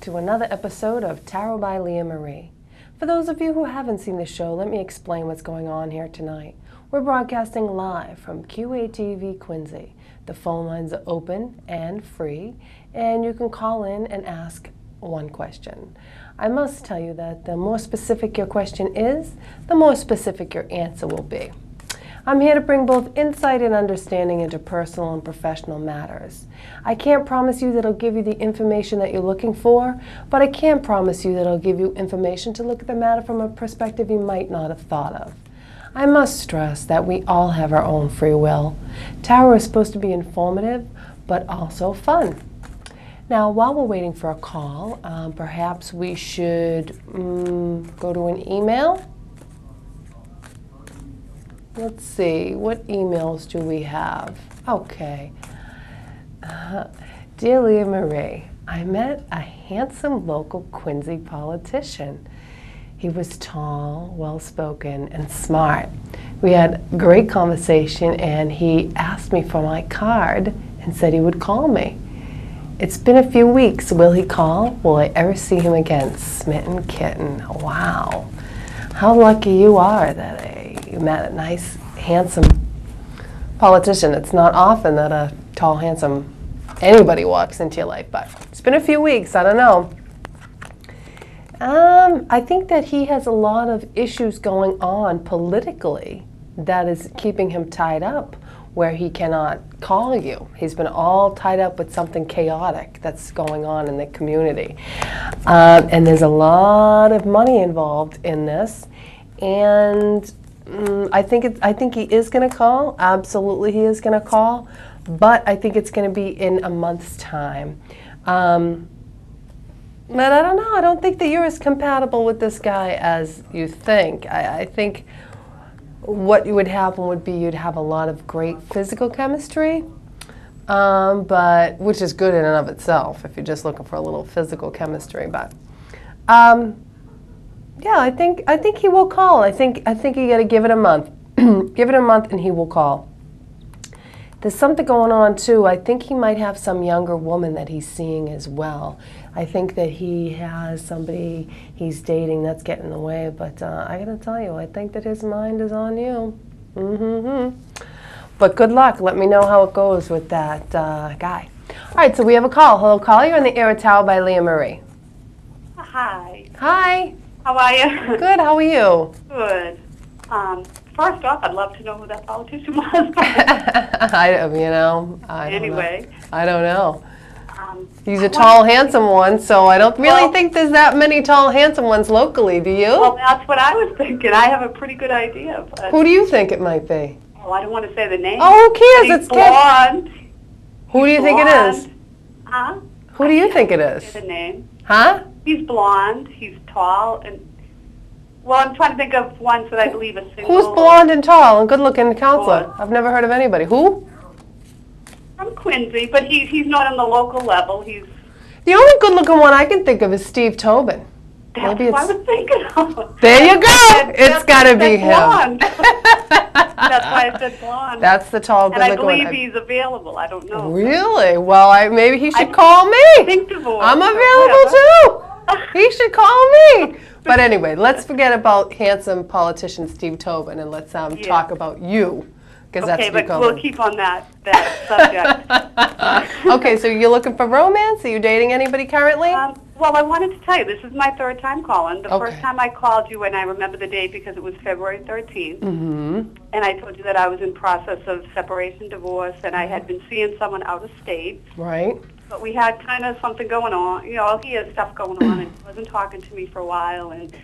back to another episode of Tarot by Leah Marie. For those of you who haven't seen the show, let me explain what's going on here tonight. We're broadcasting live from QATV Quincy. The phone lines are open and free, and you can call in and ask one question. I must tell you that the more specific your question is, the more specific your answer will be. I'm here to bring both insight and understanding into personal and professional matters. I can't promise you that I'll give you the information that you're looking for, but I can promise you that I'll give you information to look at the matter from a perspective you might not have thought of. I must stress that we all have our own free will. Tarot is supposed to be informative, but also fun. Now, while we're waiting for a call, perhaps we should go to an email. Let's see, what emails do we have? Okay. Dear Leah Marie, I met a handsome local Quincy politician. He was tall, well-spoken, and smart. We had a great conversation, and he asked me for my card and said he would call me. It's been a few weeks. Will he call? Will I ever see him again? Smitten kitten. Wow. How lucky you are that you met a nice, handsome politician. It's not often that a tall, handsome anybody walks into your life, but it's been a few weeks. I don't know. I think that he has a lot of issues going on politically that is keeping him tied up where he cannot call you. He's been all tied up with something chaotic that's going on in the community. And there's a lot of money involved in this. And I think he is going to call. Absolutely, he is going to call. But I think it's going to be in a month's time. But I don't know. I don't think that you're as compatible with this guy as you think. I think what would happen would be you'd have a lot of great physical chemistry, but which is good in and of itself if you're just looking for a little physical chemistry. But yeah, I think he will call. I think you got to give it a month. Give it a month, and he will call. There's something going on too. I think he might have some younger woman that he's seeing as well. I think that he has somebody he's dating that's getting in the way. But I got to tell you, I think that his mind is on you. But good luck. Let me know how it goes with that guy. All right, so we have a call. Hello, caller. You're on the air with Tarot by Leah Marie. Hi. Hi. How are you? Good. How are you? Good. First off, I'd love to know who that politician was. I don't know. I don't know. He's a tall, handsome one, so I don't really think there's that many tall, handsome ones locally, do you? Well, that's what I was thinking. I have a pretty good idea. But who do you think it might be? Oh, I don't want to say the name. Oh, who cares? He's It's blonde. Who do you think it is? Huh? Who do you think it is? Say the name. Huh? He's blonde. He's tall, and well, I'm trying to think of ones that I believe are single. Who's blonde and tall and good-looking counselor? I've never heard of anybody. Who? From Quincy, but he's not on the local level. He's the only good-looking one I can think of is Steve Tobin. That's what I was thinking of. There you go. It's got to be him. That's why I said blonde. That's the tall, good-looking one. And I believe he's available. I don't know. Really? Well, maybe he should call me. Think divorce. I'm available too. He should call me. But anyway, let's forget about handsome politician Steve Tobin and let's talk about you. Okay, but we'll keep on that subject. Okay, so you're looking for romance? Are you dating anybody currently? Well, I wanted to tell you, this is my third time calling. The first time I called you, and I remember the date because it was February 13th, and I told you that I was in process of separation, divorce, and I had been seeing someone out of state. Right. But we had kind of something going on. You know, he had stuff going on, and he wasn't talking to me for a while, and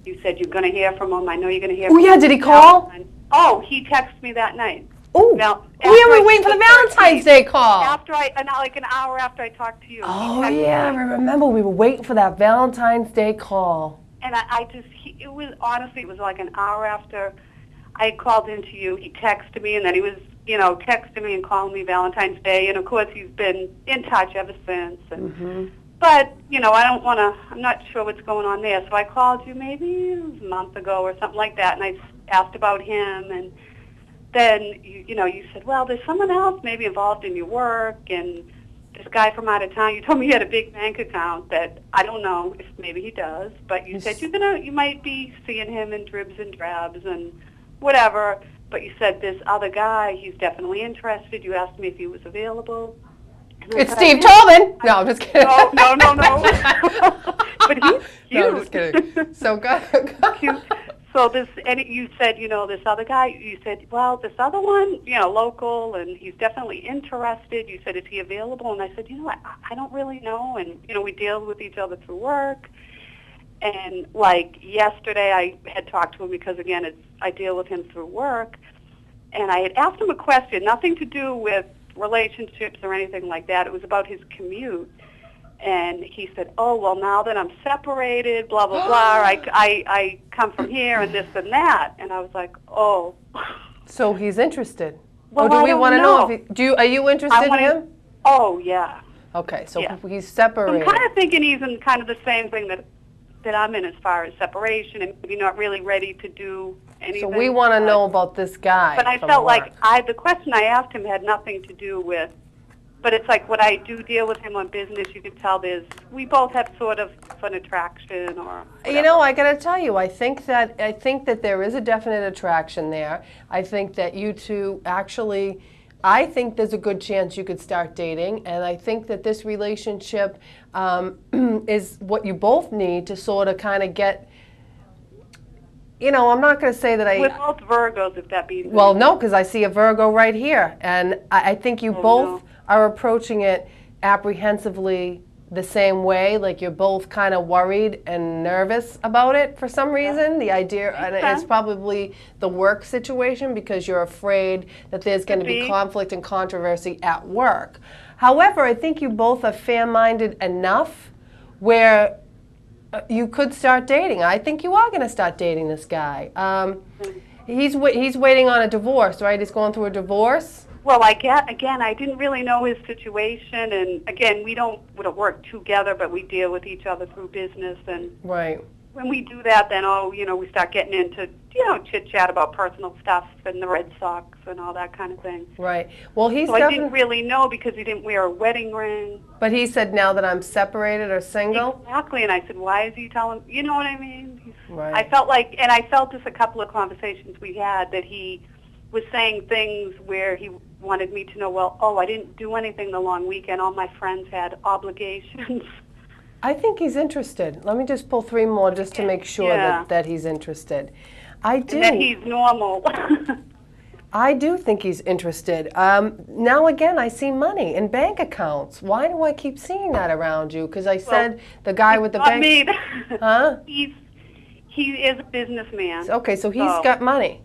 you said you're going to hear from him. I know you're going to hear from him. Oh, yeah, did he call? Oh, he texted me that night. Oh, we were waiting for the Valentine's Day call. Like an hour after I talked to you. Oh, yeah, I remember we were waiting for that Valentine's Day call. And it was like an hour after I had called into you. He texted me, and then he was, texting me and calling me Valentine's Day. And, of course, he's been in touch ever since. And, But, I'm not sure what's going on there. So I called you maybe it was a month ago or something like that, and I asked about him, and then, you said, well, there's someone else maybe involved in your work, and this guy from out of town, you told me he had a big bank account that I don't know if maybe he does, but you said you might be seeing him in dribs and drabs and whatever, but you said this other guy, he's definitely interested. You asked me if he was available. It's Steve Tobin. No, I'm just kidding. No. But he's cute. No, I'm just kidding. So good. Cute. So and you said, this other guy, you said, well, this other one, local, and he's definitely interested. You said, is he available? And I said, I don't really know. And, we deal with each other through work. And, like, yesterday I had talked to him because, again, I deal with him through work. And I had asked him a question, nothing to do with relationships or anything like that. It was about his commute. And he said, oh, well, now that I'm separated, blah, blah, blah, I come from here and this and that. And I was like, oh. So he's interested. Well, do we want to know if are you interested in him? Oh, yeah. Okay, so he's separated. I'm kind of thinking he's in kind of the same thing that I'm in as far as separation and maybe not really ready to do anything. So we want to know about this guy. But I felt like the question I asked him had nothing to do with. But it's like when I do deal with him on business, you can tell we both have sort of an attraction or whatever. I got to tell you, I think that there is a definite attraction there. I think that you two actually, I think there's a good chance you could start dating, and I think that this relationship is what you both need to sort of kind of get. I'm not going to say that We're both Virgos, if that means. Well, no, because I see a Virgo right here, and I think you both are approaching it apprehensively the same way, like you're both kind of worried and nervous about it for some reason. The idea, and it's probably the work situation because you're afraid that there's going to be conflict and controversy at work. However, I think you both are fair-minded enough where you could start dating. I think you are going to start dating this guy. He's waiting on a divorce, right? He's going through a divorce. Well, I didn't really know his situation, and again, we don't work together, but we deal with each other through business, and when we do that, then we start getting into chit chat about personal stuff and the Red Sox and all that kind of thing. Right. Well, I didn't really know because he didn't wear a wedding ring. But he said now that I'm separated or single. Exactly, and I said, why is he telling? You know what I mean? Right. I felt this a couple of conversations we had that he was saying things where he wanted me to know, well, I didn't do anything the long weekend. All my friends had obligations. I think he's interested. Let me just pull 3 more just to make sure that he's interested. I do. And that he's normal. I do think he's interested. Now again, I see money in bank accounts. Why do I keep seeing that around you? Because I said the guy with the bank. Huh? He is a businessman. Okay, so he's got money.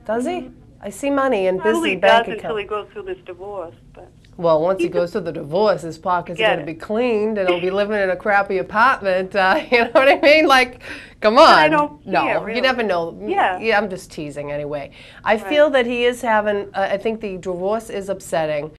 Does he? I see money in busy bank accounts. Until he goes through this divorce. But well, once he goes through the divorce, his pockets are going to be cleaned, and he'll be living in a crappy apartment. You know what I mean? Like, come on. I don't care, really. You never know. Yeah. I'm just teasing anyway. I feel that he is having. I think the divorce is upsetting.